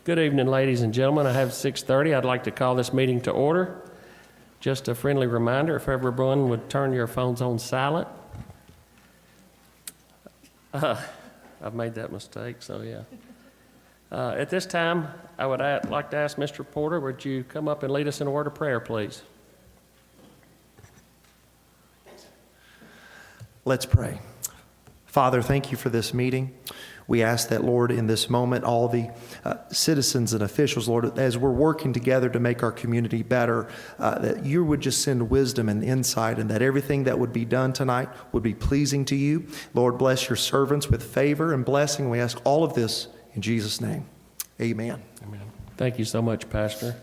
Good evening, ladies and gentlemen. I have 6:30. I'd like to call this meeting to order. Just a friendly reminder, if everyone would turn your phones on silent. I've made that mistake, so yeah. At this time, I would like to ask Mr. Porter, would you come up and lead us in a word of prayer, please? Let's pray. Father, thank you for this meeting. We ask that, Lord, in this moment, all the citizens and officials, Lord, as we're working together to make our community better, that you would just send wisdom and insight, and that everything that would be done tonight would be pleasing to you. Lord, bless your servants with favor and blessing. We ask all of this in Jesus' name. Amen. Amen. Thank you so much, Pastor.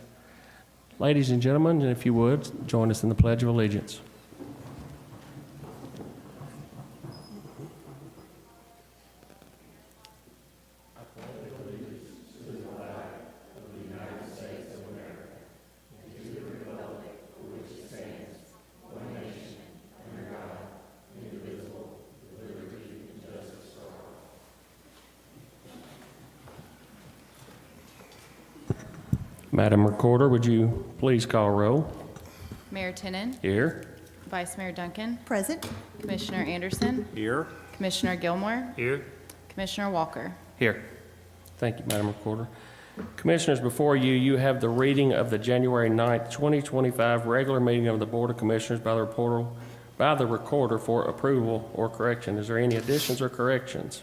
Ladies and gentlemen, if you would, join us in the Pledge of Allegiance. Madam Recorder, would you please call roll? Mayor Tinnen. Here. Vice Mayor Duncan. Present. Commissioner Anderson. Here. Commissioner Gilmore. Here. Commissioner Walker. Here. Thank you, Madam Recorder. Commissioners, before you, you have the reading of the January 9th, 2025 regular meeting of the Board of Commissioners by the Recorder for approval or correction. Is there any additions or corrections?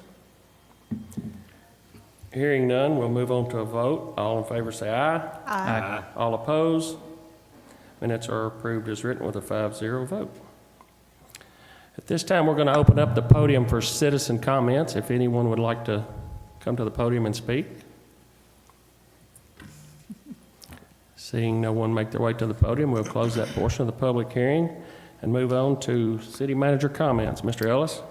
Hearing none, we'll move on to a vote. All in favor say aye. Aye. All opposed? Minutes are approved as written with a 5-0 vote. At this time, we're going to open up the podium for citizen comments. If anyone would like to come to the podium and speak. Seeing no one make their way to the podium, we'll close that portion of the public hearing and move on to city manager comments. Mr. Ellis?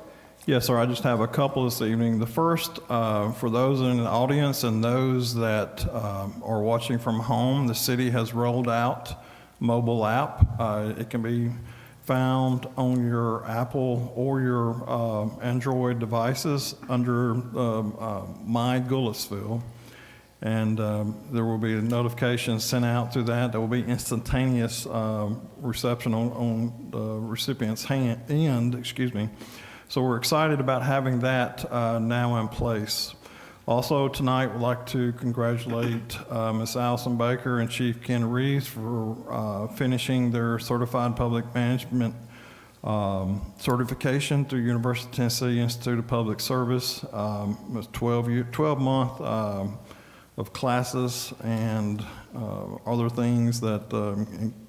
Yes, sir. I just have a couple this evening. The first, for those in the audience and those that are watching from home, the city has rolled out mobile app. It can be found on your Apple or your Android devices under My Goodlettsville. And there will be a notification sent out through that. There will be instantaneous reception on the recipient's end. So we're excited about having that now in place. Also tonight, we'd like to congratulate Ms. Allison Baker and Chief Ken Reeves for finishing their Certified Public Management certification through University of Tennessee Institute of Public Service. It was 12-month of classes and other things that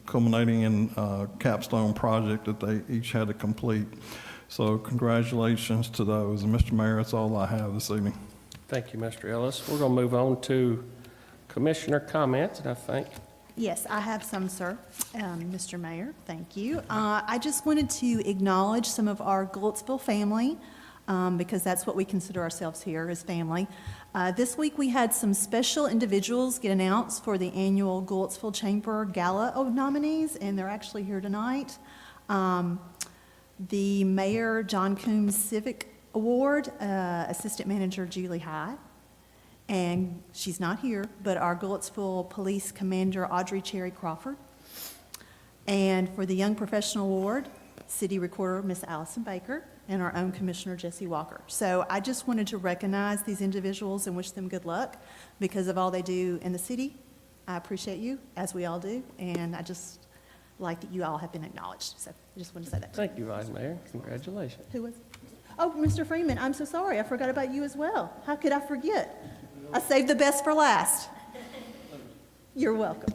culminating in a capstone project that they each had to complete. So congratulations to those. And Mr. Mayor, that's all I have this evening. Thank you, Mr. Ellis. We're going to move on to commissioner comments, and I think. Yes, I have some, sir. Mr. Mayor, thank you. I just wanted to acknowledge some of our Goodlettsville family, because that's what we consider ourselves here as family. This week we had some special individuals get announced for the annual Goodlettsville Chamber Gala of nominees, and they're actually here tonight. The Mayor John Coombs Civic Award, Assistant Manager Julie High, and she's not here, but our Goodlettsville Police Commander Audrey Cherry Crawford. And for the Young Professional Award, City Recorder Miss Allison Baker, and our own Commissioner Jesse Walker. So I just wanted to recognize these individuals and wish them good luck because of all they do in the city. I appreciate you, as we all do, and I just like that you all have been acknowledged. So I just want to say that. Thank you, Vice Mayor. Congratulations. Who was? Oh, Mr. Freeman, I'm so sorry. I forgot about you as well. How could I forget? I saved the best for last. You're welcome.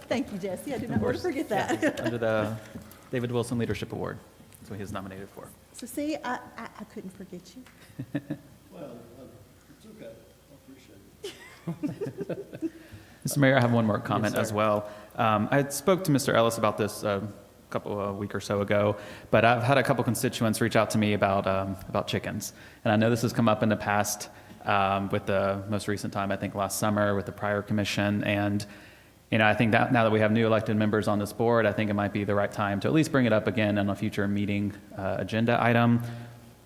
Thank you, Jesse. I did not want to forget that. Under the David Wilson Leadership Award. That's what he was nominated for. So see, I couldn't forget you. Well, it's okay. I appreciate it. Mr. Mayor, I have one more comment Yes, as well. I spoke to Mr. Ellis about this a week or so ago, but I've had a couple constituents reach out to me about chickens. And I know this has come up in the past with the most recent time, I think last summer with the prior commission. And I think that now that we have new elected members on this board, I think it might be the right time to at least bring it up again on a future meeting agenda item.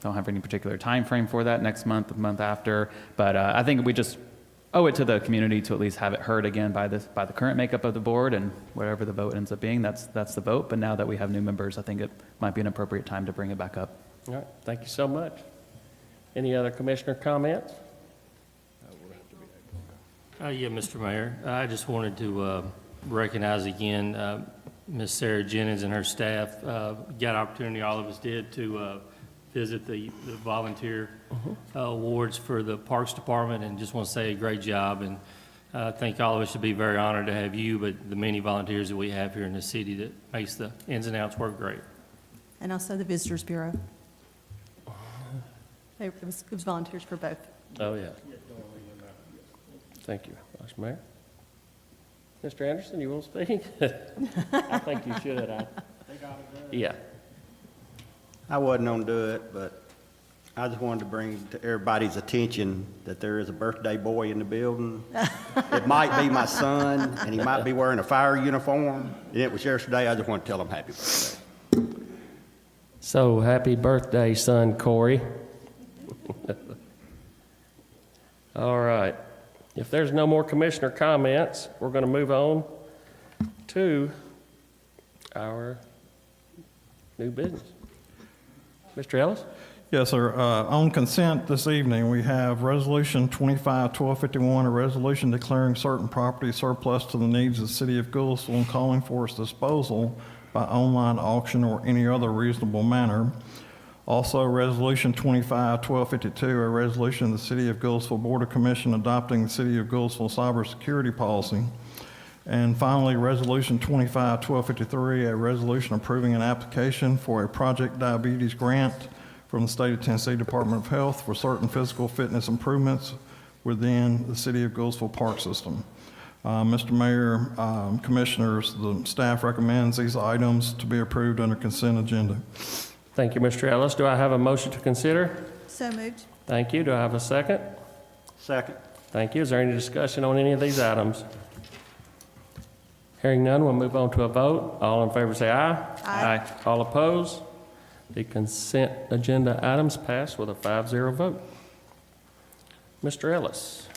Don't have any particular time frame for that next month, the month after, but I think we just owe it to the community to at least have it heard again by the current makeup of the board, and whatever the vote ends up being, that's the vote. But now that we have new members, I think it might be an appropriate time to bring it back up. All right, thank you so much. Any other commissioner comments? Yeah, Mr. Mayor, I just wanted to recognize again Ms. Sarah Jennings and her staff. Got opportunity, all of us did, to visit the volunteer awards for the Parks Department, and just want to say a great job. And I think all of us should be very honored to have you, but the many volunteers that we have here in the city that makes the ins and outs work great. And also the Visitors Bureau. It was volunteers for both. Oh, yeah. Thank you, Vice Mayor. Mr. Anderson, you want to speak? I think you should. Yeah. I wasn't going to do it, but I just wanted to bring to everybody's attention that there is a birthday boy in the building. It might be my son, and he might be wearing a fire uniform, and it was yesterday. I just want to tell him happy birthday. So, happy birthday, son Corey. All right. If there's no more commissioner comments, we're going to move on to our new business. Mr. Ellis? Yes, sir. On consent this evening, we have Resolution 25-1251, a resolution declaring certain property surplus to the needs of the city of Goodlettsville and calling for its disposal by online auction or any other reasonable manner. Also, Resolution 25-1252, a resolution of the City of Goodlettsville Board of Commission adopting the City of Goodlettsville cybersecurity policy. And finally, Resolution 25-1253, a resolution approving an application for a Project Diabetes grant from the State of Tennessee Department of Health for certain physical fitness improvements within the City of Goodlettsville Park System. Mr. Mayor, Commissioners, the staff recommends these items to be approved under consent agenda. Thank you, Mr. Ellis. Do I have a motion to consider? So moved. Thank you. Do I have a second? Second. Thank you. Is there any discussion on any of these items? Hearing none, we'll move on to a vote. All in favor say aye. Aye. All opposed? The consent agenda items pass with a 5-0 vote. Mr. Ellis?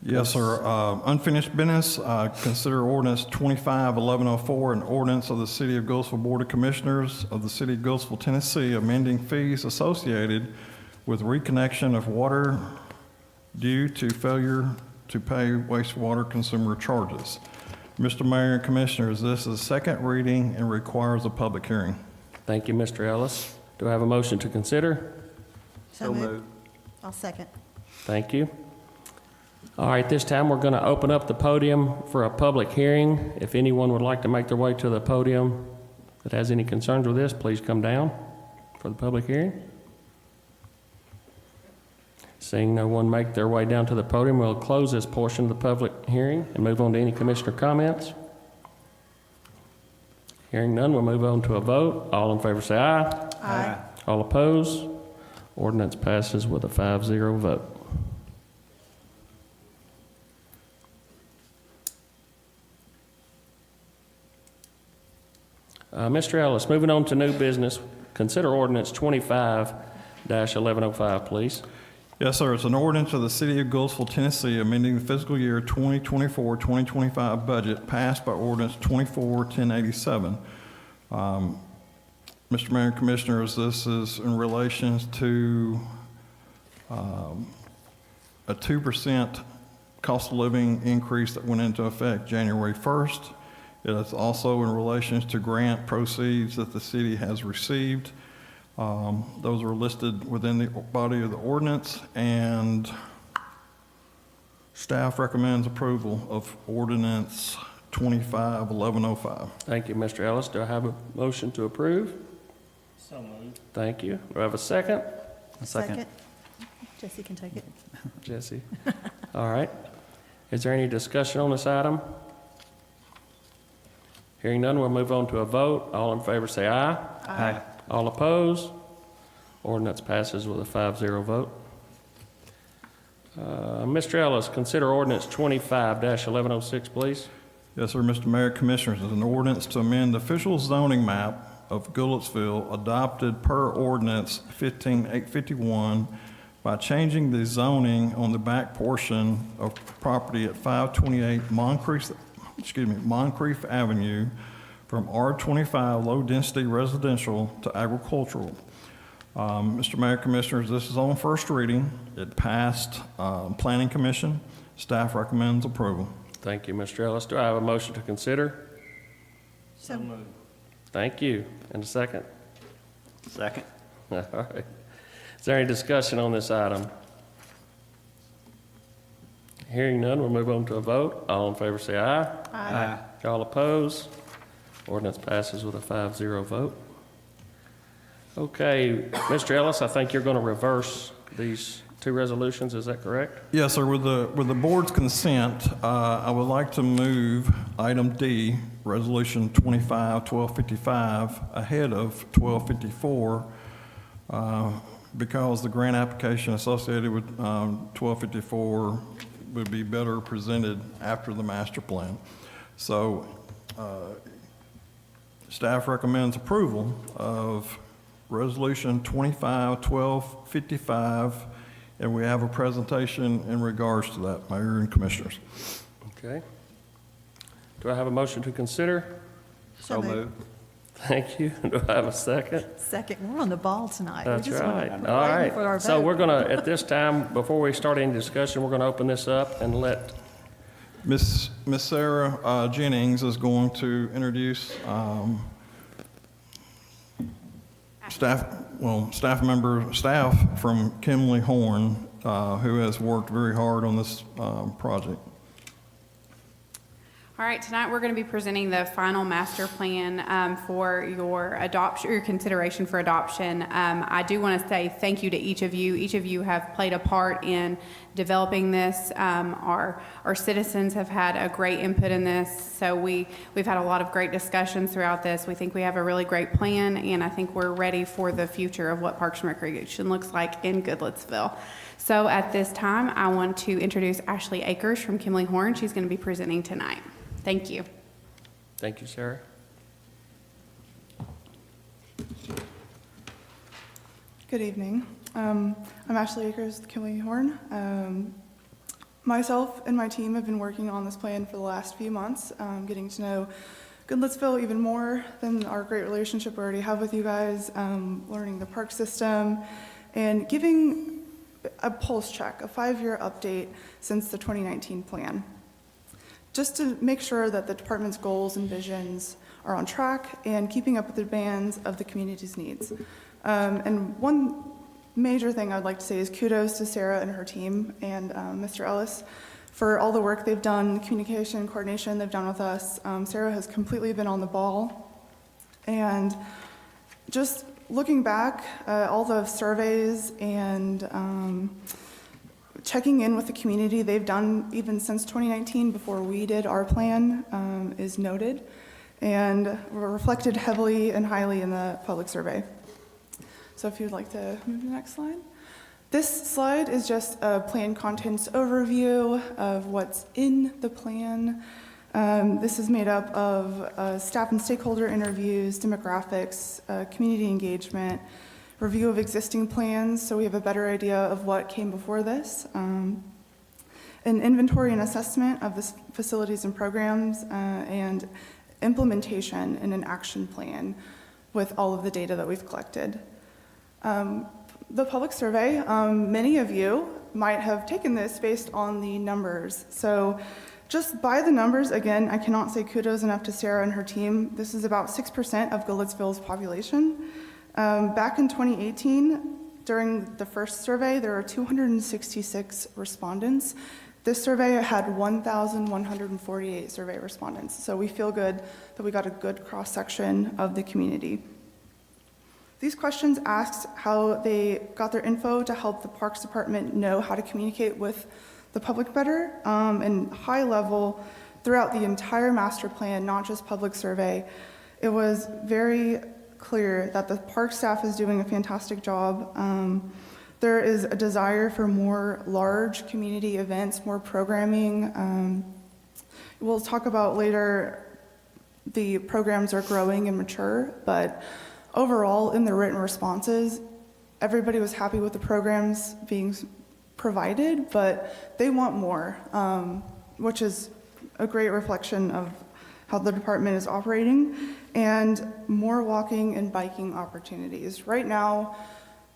Yes, sir. Unfinished business, consider ordinance 25-1104, an ordinance of the City of Goodlettsville Board of Commissioners of the City of Goodlettsville, Tennessee, amending fees associated with reconnection of water due to failure to pay wastewater consumer charges. Mr. Mayor and Commissioners, this is second reading and requires a public hearing. Thank you, Mr. Ellis. Do I have a motion to consider? So moved. I'll second. Thank you. All right, this time we're going to open up the podium for a public hearing. If anyone would like to make their way to the podium that has any concerns with this, please come down for the public hearing. Seeing no one make their way down to the podium, we'll close this portion of the public hearing and move on to any commissioner comments. Hearing none, we'll move on to a vote. All in favor say aye. Aye. All opposed? Ordinance passes with a 5-0 vote. Mr. Ellis, moving on to new business, consider ordinance 25-1105, please. Yes, sir. It's an ordinance of the City of Goodlettsville, Tennessee, amending the fiscal year 2024-2025 budget passed by ordinance 24-1087. Mr. Mayor and Commissioners, this is in relation to a 2% cost of living increase that went into effect January 1st. It is also in relation to grant proceeds that the city has received. Those are listed within the body of the ordinance, and staff recommends approval of ordinance 25-1105. Thank you, Mr. Ellis. Do I have a motion to approve? So moved. Thank you. Do I have a second? A second. Jesse can take it. Jesse. All right. Is there any discussion on this item? Hearing none, we'll move on to a vote. All in favor say aye. Aye. All opposed? Ordinance passes with a 5-0 vote. Mr. Ellis, consider ordinance 25-1106, please. Yes, sir, Mr. Mayor, Commissioners, is an ordinance to amend the official zoning map of Goodlettsville adopted per ordinance 15851 by changing the zoning on the back portion of property at 528 Moncrief Avenue from R25 low-density residential to agricultural. Mr. Mayor, Commissioners, this is on first reading. It passed Planning Commission. Staff recommends approval. Thank you, Mr. Ellis. Do I have a motion to consider? So Thank you. And a second? Second. All right. Is there any discussion on this item? Hearing none, we'll move on to a vote. All in favor say aye. Aye. All opposed? Ordinance passes with a 5-0 vote. Okay, Mr. Ellis, I think you're going to reverse these two resolutions, is that correct? Yes, sir. With the board's consent, I would like to move item D, Resolution 25-1255, ahead of 1254, because the grant application associated with 1254 would be better presented after the master plan. So staff recommends approval of Resolution 25-1255, and we have a presentation in regards to that, Mayor and Commissioners. Okay. Do I have a motion to consider? So moved. Thank you. Do I have a second? Second, we're on the ball tonight. That's We just right. wanna- All waiting for our right. So vote. we're going to, at this time, before we start any discussion, we're going to open this up and let, Miss Sarah Jennings is going to introduce staff from Kimley Horn, who has worked very hard on this project. All right, tonight we're going to be presenting the final master plan for your adoption, your consideration for adoption. I do want to say thank you to each of you. Each of you have played a part in developing this. Our citizens have had a great input in this, so we've had a lot of great discussions throughout this. We think we have a really great plan, and I think we're ready for the future of what Parks and Recreation looks like in Goodlettsville. So at this time, I want to introduce Ashley Akers from Kimley Horn. She's going to be presenting tonight. Thank you. thank you, Sarah. Good evening. I'm Ashley Akers with Kimley Horn. Myself and my team have been working on this plan for the last few months, getting to know Goodlettsville even more than our great relationship we already have with you guys, learning the park system, and giving a pulse check, a 5-year update since the 2019 plan, just to make sure that the department's goals and visions are on track and keeping up with the demands of the community's needs. And one major thing I'd like to say is kudos to Sarah and her team and Mr. Ellis for all the work they've done, communication and coordination they've done with us. Sarah has completely been on the ball. And just looking back, all the surveys and checking in with the community they've done even since 2019 before we did our plan is noted and were reflected heavily and highly in the public survey. So if you'd like to move to the next slide. This slide is just a plan contents overview of what's in the plan. This is made up of staff and stakeholder interviews, demographics, community engagement, review of existing plans, so we have a better idea of what came before this, an inventory and assessment of the facilities and programs, and implementation in an action plan with all of the data that we've collected. The public survey, many of you might have taken this based on the numbers. So just by the numbers, again, I cannot say kudos enough to Sarah and her team. This is about 6% of Goodlettsville's population. Back in 2018, during the first survey, there were 266 respondents. This survey had 1,148 survey respondents. So we feel good that we got a good cross-section of the community. These questions asked how they got their info to help the Parks Department know how to communicate with the public better, and high level throughout the entire master plan, not just public survey. It was very clear that the park staff is doing a fantastic job. There is a desire for more large community events, more programming. We'll talk about later, the programs are growing and mature, but overall in the written responses, everybody was happy with the programs being provided, but they want more, which is a great reflection of how the department is operating, and more walking and biking opportunities. Right now,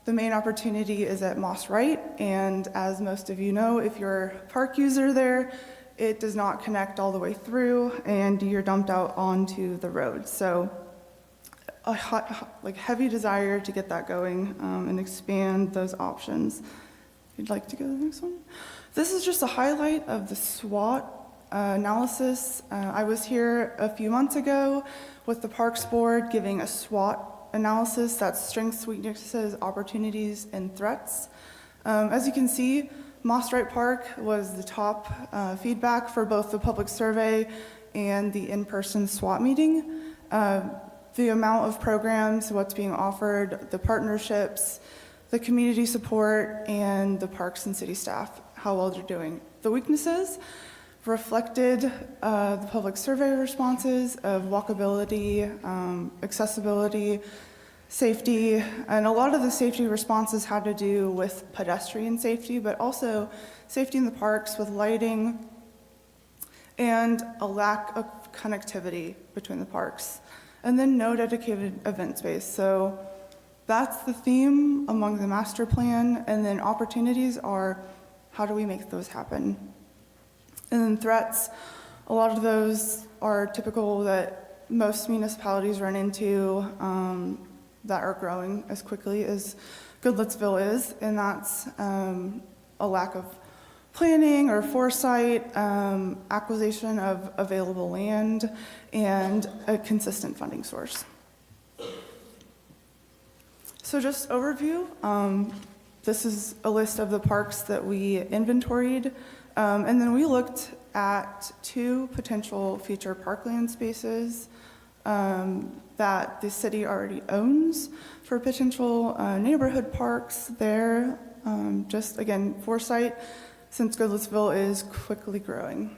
the main opportunity is at Moss Wright, and as most of you know, if you're a park user there, it does not connect all the way through, and you're dumped out onto the road. So a heavy desire to get that going and expand those options. If you'd like to go to the next one. This is just a highlight of the SWOT analysis. I was here a few months ago with the Parks Board giving a SWOT analysis, that's strengths, weaknesses, opportunities, and threats. As you can see, Moss Wright Park was the top feedback for both the public survey and the in-person SWAT meeting. The amount of programs, what's being offered, the partnerships, the community support, and the parks and city staff, how well they're doing. The weaknesses reflected the public survey responses of walkability, accessibility, safety, and a lot of the safety responses had to do with pedestrian safety, but also safety in the parks with lighting and a lack of connectivity between the parks. And then no dedicated event space. So that's the theme among the master plan, and then opportunities are how do we make those happen? And then threats, a lot of those are typical that most municipalities run into that are growing as quickly as Goodlettsville is, and that's a lack of planning or foresight, acquisition of available land, and a consistent funding source. So just overview, this is a list of the parks that we inventoried, and then we looked at 2 potential future parkland spaces that the city already owns for potential neighborhood parks there. Just again, foresight, since Goodlettsville is quickly growing.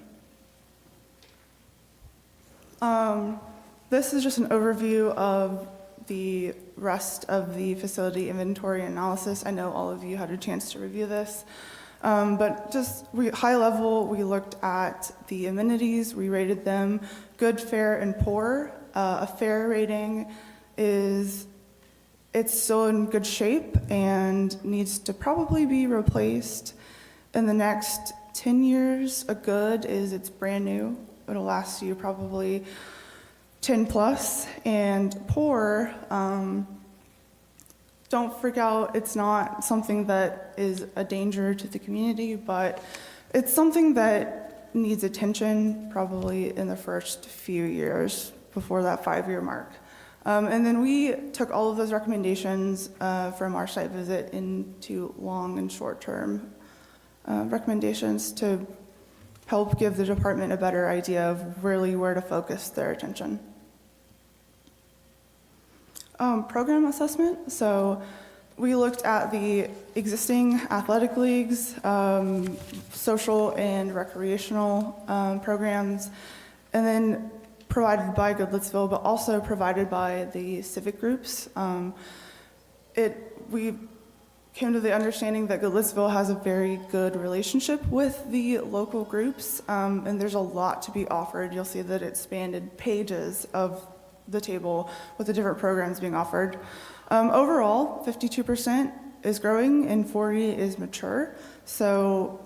This is just an overview of the rest of the facility inventory analysis. I know all of you had a chance to review this. But just high level, we looked at the amenities, we rated them good, fair, and poor. A fair rating is, it's still in good shape and needs to probably be replaced in the next 10 years. A good is it's brand new. It'll last you probably 10 plus. And poor, don't freak out. It's not something that is a danger to the community, but it's something that needs attention probably in the first few years before that 5-year mark. And then we took all of those recommendations from our site visit into long and short-term recommendations to help give the department a better idea of really where to focus their attention. Program assessment. So we looked at the existing athletic leagues, social and recreational programs, and then provided by Goodlettsville, but also provided by the civic groups. We came to the understanding that Goodlettsville has a very good relationship with the local groups, and there's a lot to be offered. You'll see that it spanned pages of the table with the different programs being offered. Overall, 52% is growing and 40% is mature. So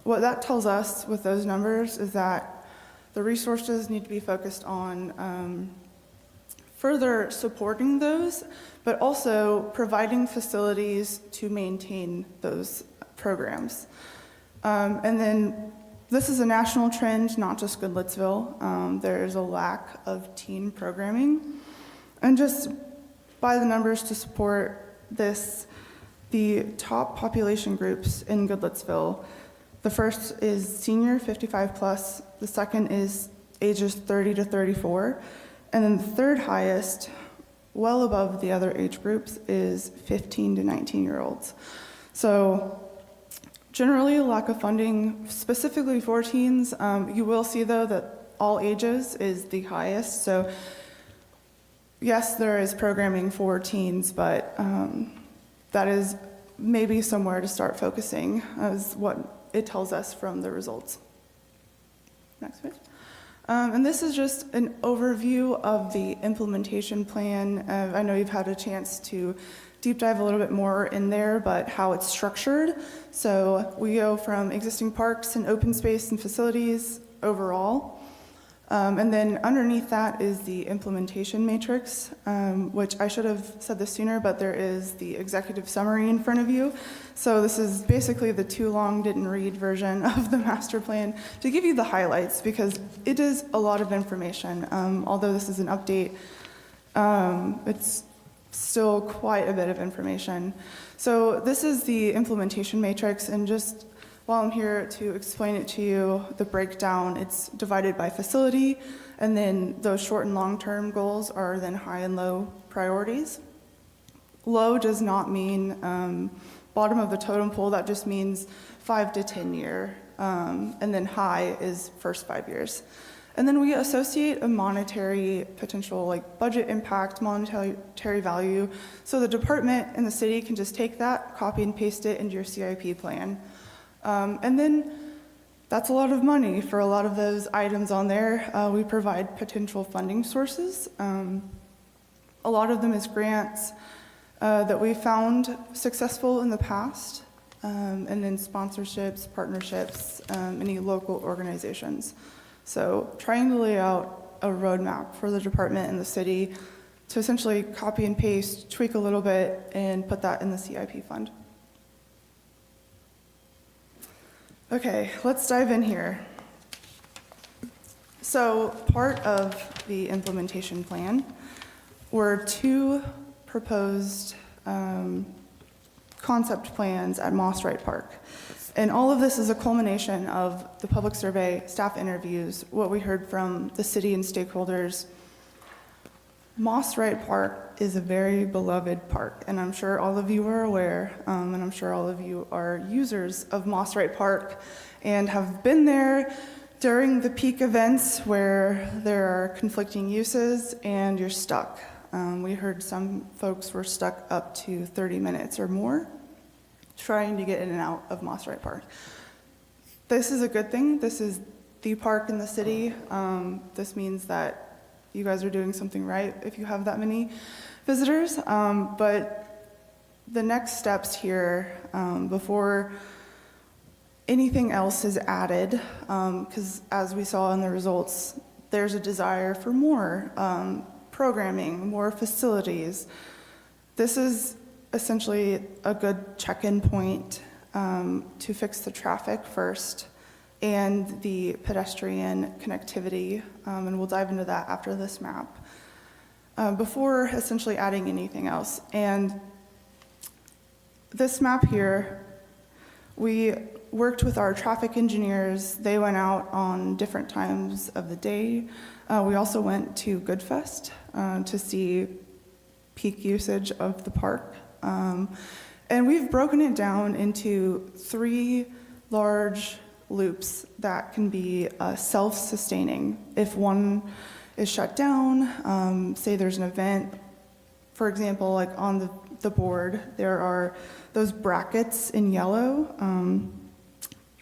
what that tells us with those numbers is that the resources need to be focused on further supporting those, but also providing facilities to maintain those programs. And then this is a national trend, not just Goodlettsville. There is a lack of teen programming. And just by the numbers to support this, the top population groups in Goodlettsville, the first is senior, 55 plus. The second is ages 30 to 34. And then the third highest, well above the other age groups, is 15 to 19-year-olds. So generally a lack of funding specifically for teens. You will see though that all ages is the highest. So yes, there is programming for teens, but that is maybe somewhere to start focusing, is what it tells us from the results. Next page. And this is just an overview of the implementation plan. I know you've had a chance to deep dive a little bit more in there, but how it's structured. So we go from existing parks and open space and facilities overall. And then underneath that is the implementation matrix, which I should have said this sooner, but there is the executive summary in front of you. So this is basically the too long didn't read version of the master plan to give you the highlights, because it is a lot of information. Although this is an update, it's still quite a bit of information. So this is the implementation matrix, and just while I'm here to explain it to you, the breakdown, it's divided by facility, and then those short and long-term goals are then high and low priorities. Low does not mean bottom of the totem pole, that just means 5 to 10 year, and then high is first 5 years. And then we associate a monetary potential, like budget impact, monetary value, so the department and the city can just take that, copy and paste it into your CIP plan. And then that's a lot of money for a lot of those items on there. We provide potential funding sources. A lot of them is grants that we found successful in the past, and then sponsorships, partnerships, any local organizations. So trying to lay out a roadmap for the department and the city to essentially copy and paste, tweak a little bit, and put that in the CIP fund. Okay, let's dive in here. So part of the implementation plan were 2 proposed concept plans at Moss Wright Park. And all of this is a culmination of the public survey, staff interviews, what we heard from the city and stakeholders. Moss Wright Park is a very beloved park, and I'm sure all of you are aware, and I'm sure all of you are users of Moss Wright Park and have been there during the peak events where there are conflicting uses and you're stuck. We heard some folks were stuck up to 30 minutes or more trying to get in and out of Moss Wright Park. This is a good thing. This is the park in the city. This means that you guys are doing something right if you have that many visitors. But the next steps here, before anything else is added, because as we saw in the results, there's a desire for more programming, more facilities. This is essentially a good check-in point to fix the traffic first and the pedestrian connectivity, and we'll dive into that after this map, before essentially adding anything else. And this map here, we worked with our traffic engineers. They went out on different times of the day. We also went to Goodfest to see peak usage of the park. And we've broken it down into 3 large loops that can be self-sustaining. If one is shut down, say there's an event, for example, like on the board, there are those brackets in yellow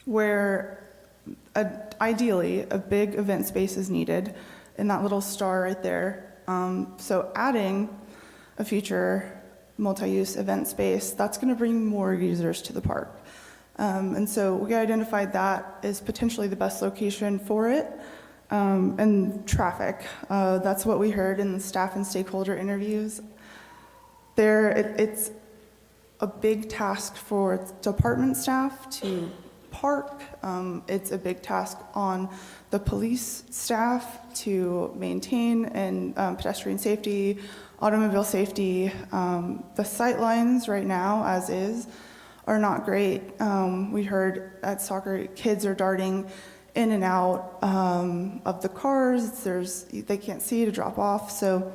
where ideally a big event space is needed, and that little star right there. So adding a future multi-use event space, that's going to bring more users to the park. And so we identified that as potentially the best location for it. And traffic, that's what we heard in the staff and stakeholder interviews. It's a big task for department staff to park. It's a big task on the police staff to maintain and pedestrian safety, automobile safety. The sight lines right now, as is, are not great. We heard at soccer, kids are darting in and out of the cars. They can't see to drop off. So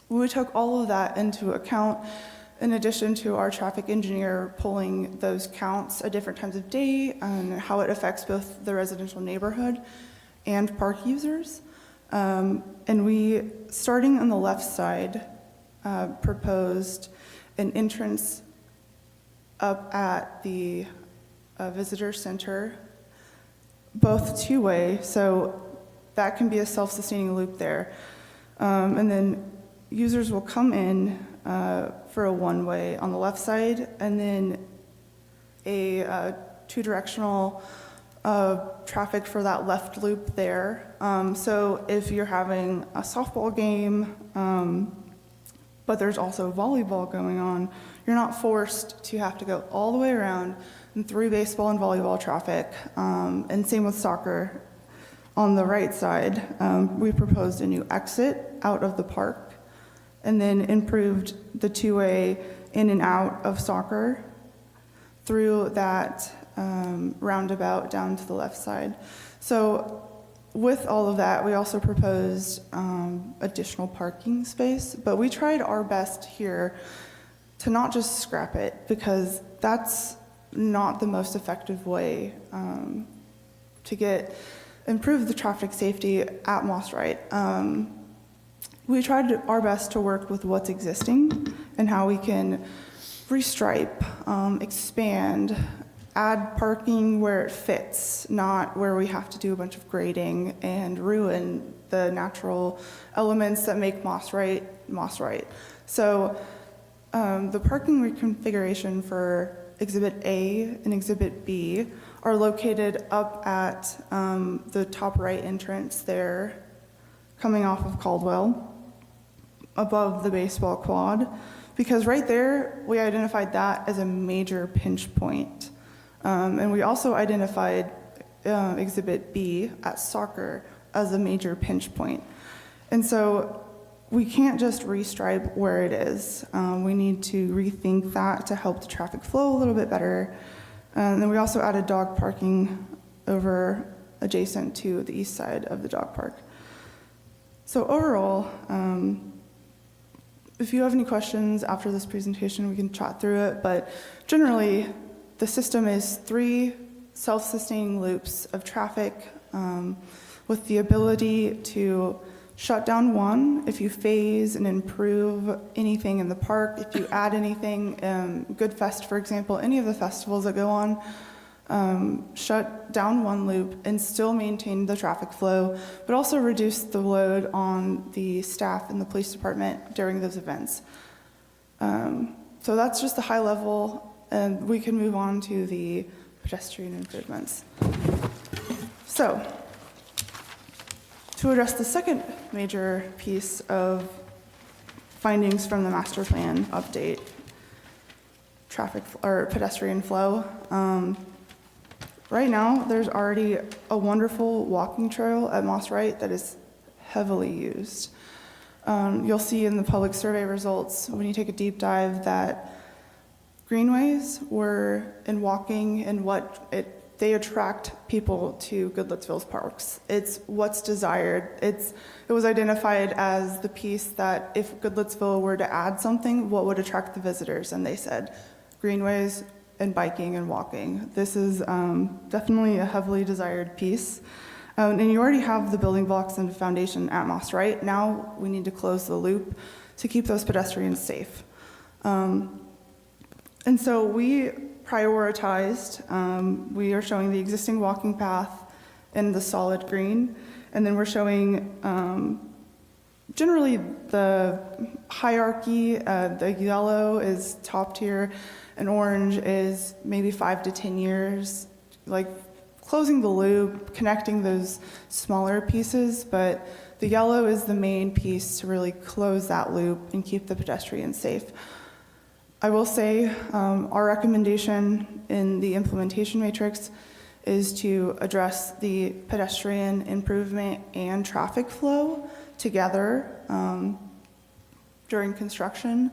we took all of that into account, in addition to our traffic engineer pulling those counts at different times of day and how it affects both the residential neighborhood and park users. And we, starting on the left side, proposed an entrance up at the visitor center, both two-way, so that can be a self-sustaining loop there. And then users will come in for a one-way on the left side, and then a two-directional traffic for that left loop there. So if you're having a softball game, but there's also volleyball going on, you're not forced to have to go all the way around and through baseball and volleyball traffic. And same with soccer. On the right side, we proposed a new exit out of the park and then improved the two-way in and out of soccer through that roundabout down to the left side. So with all of that, we also proposed additional parking space, but we tried our best here to not just scrap it, because that's not the most effective way to improve the traffic safety at Moss Wright. We tried our best to work with what's existing and how we can restripe, expand, add parking where it fits, not where we have to do a bunch of grading and ruin the natural elements that make Moss Wright Moss Wright. So the parking reconfiguration for Exhibit A and Exhibit B are located up at the top right entrance there, coming off of Caldwell, above the baseball quad, because right there, we identified that as a major pinch point. And we also identified Exhibit B at soccer as a major pinch point. And so we can't just restripe where it is. We need to rethink that to help the traffic flow a little bit better. And then we also added dog parking over adjacent to the east side of the dog park. So overall, if you have any questions after this presentation, we can chat through it. But generally, the system is 3 self-sustaining loops of traffic with the ability to shut down one if you phase and improve anything in the park, if you add anything, Goodfest, for example, any of the festivals that go on, shut down one loop and still maintain the traffic flow, but also reduce the load on the staff in the police department during those events. So that's just the high level, and we can move on to the pedestrian improvements. So, to address the second major piece of findings from the master plan update, traffic or pedestrian flow. Right now, there's already a wonderful walking trail at Moss Wright that is heavily used. You'll see in the public survey results, when you take a deep dive, that greenways were in walking and they attract people to Goodlettsville's parks. It's what's desired. It was identified as the piece that if Goodlettsville were to add something, what would attract the visitors? And they said greenways and biking and walking. This is definitely a heavily desired piece. And you already have the building blocks and the foundation at Moss Wright. Now we need to close the loop to keep those pedestrians safe. And so we prioritized, we are showing the existing walking path in the solid green, and then we're showing generally the hierarchy. The yellow is top tier, and orange is maybe 5 to 10 years, like closing the loop, connecting those smaller pieces, but the yellow is the main piece to really close that loop and keep the pedestrians safe. I will say our recommendation in the implementation matrix is to address the pedestrian improvement and traffic flow together during construction,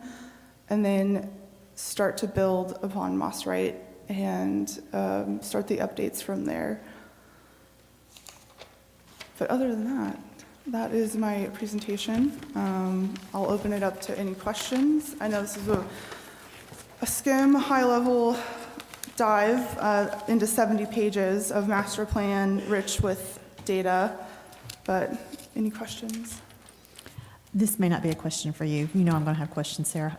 and then start to build upon Moss Wright and start the updates from there. But other than that, that is my presentation. I'll open it up to any questions. I know this is a skim, high-level dive into 70 pages of master plan, rich with data, but any questions? This may not be a question for you. You know I'm going to have questions, Sarah.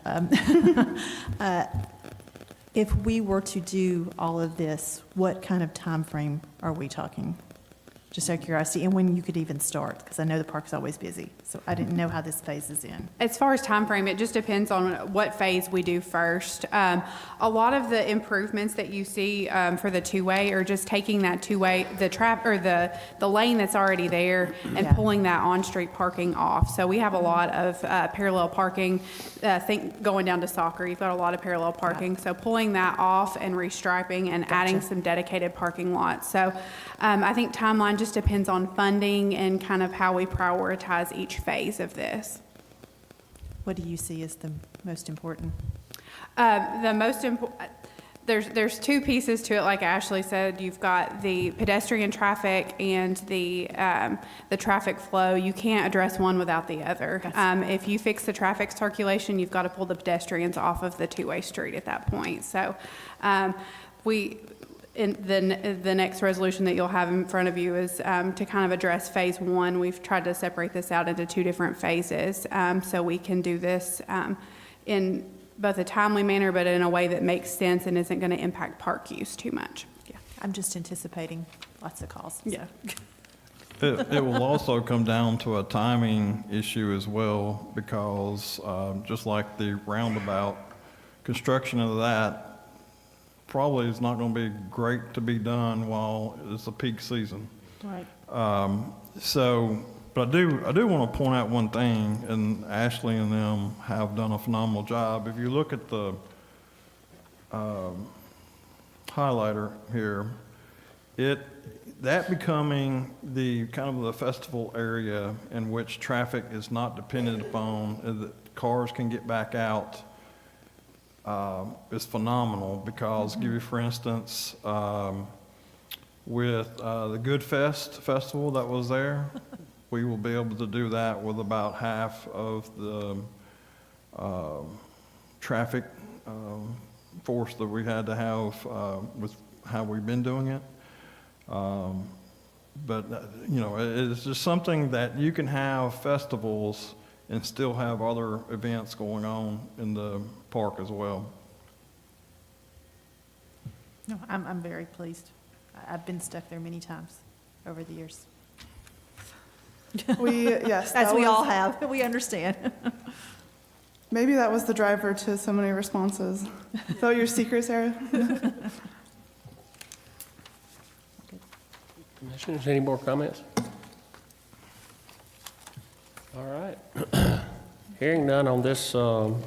If we were to do all of this, what kind of time frame are we talking? Just out of curiosity, and when you could even start, because I know the park's always busy, so I didn't know how this phases in. As far as time frame, it just depends on what phase we do first. A lot of the improvements that you see for the two-way are just taking that two-way, the lane that's already there and Yeah. pulling that on-street parking off. So we have a lot of parallel parking. Think going down to soccer, you've got a lot of parallel parking. So pulling that off and restriping and adding some dedicated parking lots. So I think timeline just depends on funding and kind of how we prioritize each phase of this. What do you see as the most important? The most important, there's two pieces to it, like Ashley said. You've got the pedestrian traffic and the traffic flow. You can't address one without the other. If you fix the traffic circulation, you've got to pull the pedestrians off of the two-way street at that point. So in the next resolution that you'll have in front of you is to kind of address phase one. We've tried to separate this out into two different phases so we can do this in both a timely manner, but in a way that makes sense and isn't going to impact park use too much. Yeah, I'm just anticipating lots of calls. So. Yeah. It will also come down to a timing issue as well, because just like the roundabout, construction of that probably is not going to be great to be done while it's a peak season. Right. But I do want to point out one thing, and Ashley and them have done a phenomenal job. If you look at the highlighter here, that becoming the kind of the festival area in which traffic is not dependent upon, that cars can get back out, is phenomenal. Because, give you for instance, with the Good Festival that was there, we will be able to do that with about half of the traffic force that we had to have with how we've been doing it. But it's just something that you can have festivals and still have other events going on in the park as well. No, I'm very pleased. I've been stuck there many times over the years. Yes. As that we was- all have, we understand. Maybe that was the driver to so many responses. Is that your secret, Sarah? Commissioners, any more comments? All right. Hearing none on this, on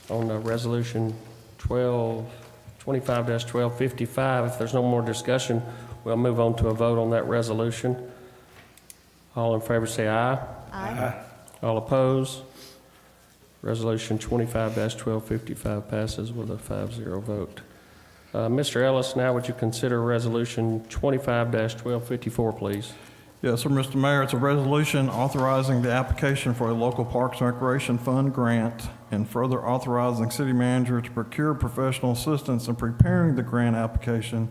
Resolution 25-1255, if there's no more discussion, we'll move on to a vote on that resolution. All in favor say aye. Aye. All opposed? Resolution 25-1255 passes with a 5-0 vote. Mr. Ellis, now would you consider Resolution 25-1254, please? Yes, sir, Mr. Mayor. It's a resolution authorizing the application for a local Parks and Recreation Fund grant and further authorizing city manager to procure professional assistance in preparing the grant application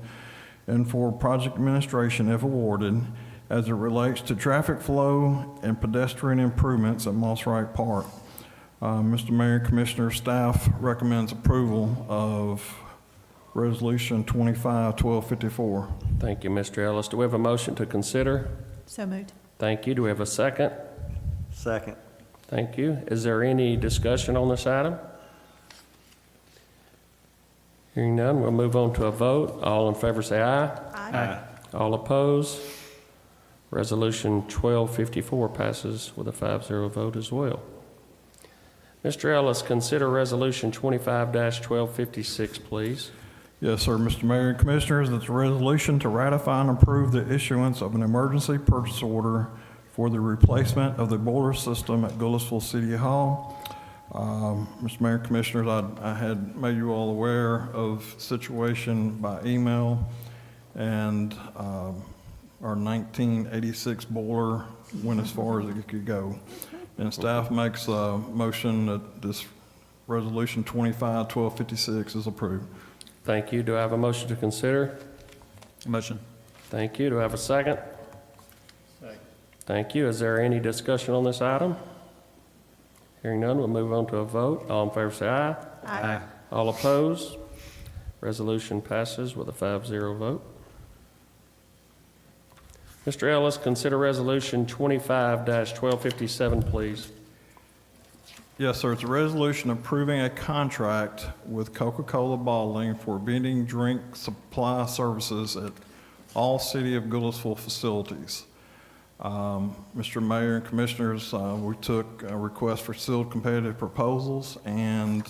and for project administration if awarded as it relates to traffic flow and pedestrian improvements at Moss Wright Park. Mr. Mayor, Commissioner, staff recommends approval of Resolution 25-1254. Thank you, Mr. Ellis. Do we have a motion to consider? So moved. Thank you. Do we have a second? Second. Thank you. Is there any discussion on this item? Hearing none, we'll move on to a vote. All in favor say aye. Aye. All opposed? Resolution 1254 passes with a 5-0 vote as well. Mr. Ellis, consider Resolution 25-1256, please. Yes, sir, Mr. Mayor and Commissioners, it's a resolution to ratify and approve the issuance of an emergency purchase order for the replacement of the boiler system at Goodlettsville City Hall. Mr. Mayor and Commissioners, I had made you all aware of the situation by email, and our 1986 boiler went as far as it could go. And staff makes a motion that this resolution 25-1256 is approved. Thank you. Do I have a motion to consider? Motion. Thank you. Do I have a second? Second. Thank you. Is there any discussion on this item? Hearing none, we'll move on to a vote. All in favor say aye. Aye. All opposed? Resolution passes with a 5-0 vote. Mr. Ellis, consider Resolution 25-1257, please. Yes, sir. It's a resolution approving a contract with Coca-Cola Bottling for vending drink supply services at all City of Goodlettsville facilities. Mr. Mayor and Commissioners, we took a request for sealed competitive proposals, and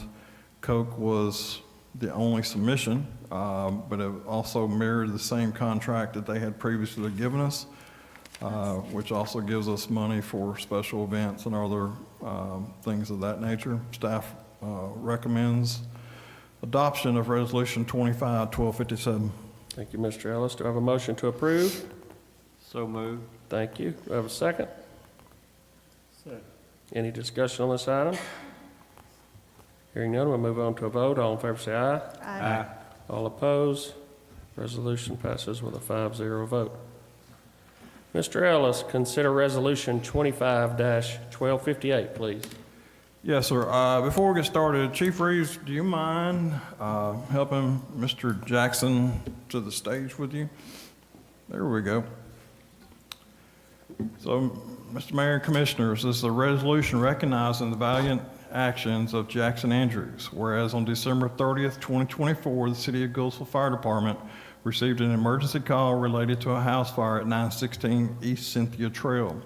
Coke was the only submission, but it also mirrored the same contract that they had previously given us, which also gives us money for special events and other things of that nature. Staff recommends adoption of Resolution 25-1257. Thank you, Mr. Ellis. Do I have a motion to approve? So moved. Thank you. Do I have a second? Second. Any discussion on this item? Hearing none, we'll move on to a vote. All in favor say aye. Aye. All opposed? Resolution passes with a 5-0 vote. Mr. Ellis, consider Resolution 25-1258, please. Yes, sir. Before we get started, Chief Reeves, do you mind helping Mr. Jackson to the stage with you? There we go. So, Mr. Mayor and Commissioners, this is a resolution recognizing the valiant actions of Jackson Andrews, whereas on December 30th, 2024, the City of Goodlettsville Fire Department received an emergency call related to a house fire at 916 East Cynthia Trail.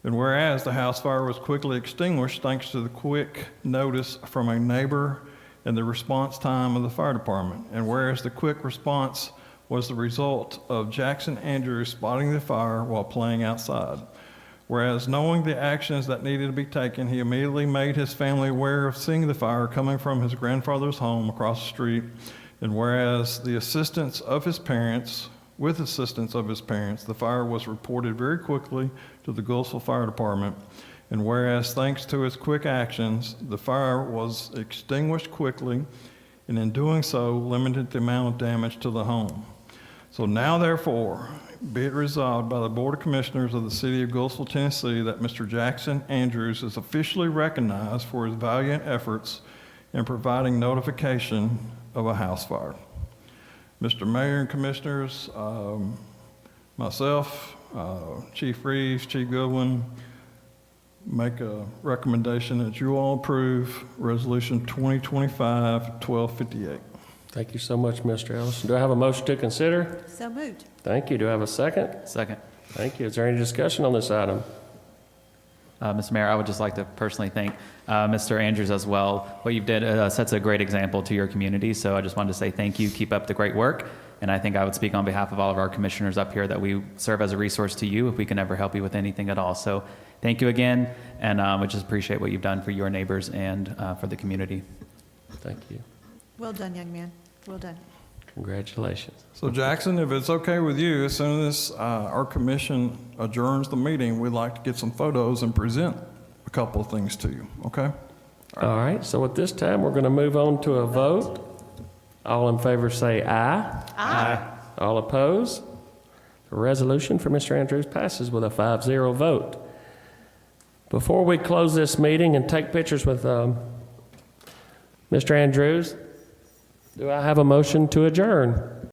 And whereas the house fire was quickly extinguished thanks to the quick notice from a neighbor and the response time of the fire department. And whereas the quick response was the result of Jackson Andrews spotting the fire while playing outside. Whereas knowing the actions that needed to be taken, he immediately made his family aware of seeing the fire coming from his grandfather's home across the street. And whereas with the assistance of his parents, the fire was reported very quickly to the Goodlettsville Fire Department. And whereas thanks to his quick actions, the fire was extinguished quickly, and in doing so, limited the amount of damage to the home. So now therefore, be it resolved by the Board of Commissioners of the City of Goodlettsville, Tennessee, that Mr. Jackson Andrews is officially recognized for his valiant efforts in providing notification of a house fire. Mr. Mayor and Commissioners, myself, Chief Reeves, Chief Goodwin, make a recommendation that you all approve Resolution 2025-1258. Thank you so much, Mr. Ellis. Do I have a motion to consider? So moved. Thank you. Do I have a second? Second. Thank you. Is there any discussion on this item? Mr. Mayor, I would just like to personally thank Mr. Andrews as well. What you've did sets a great example to your community, so I just wanted to say thank you. Keep up the great work, and I think I would speak on behalf of all of our commissioners up here that we serve as a resource to you if we can ever help you with anything at all. So thank you again, and we just appreciate what you've done for your neighbors and for the community. Thank you. Well done, young man. Well done. Congratulations. So Jackson, if it's okay with you, as soon as our commission adjourns the meeting, we'd like to get some photos and present a couple of things to you, okay? All right. So at this time, we're going to move on to a vote. All in favor say aye. Aye. All opposed? The resolution for Mr. Andrews passes with a 5-0 vote. Before we close this meeting and take pictures with Mr. Andrews, do I have a motion to adjourn?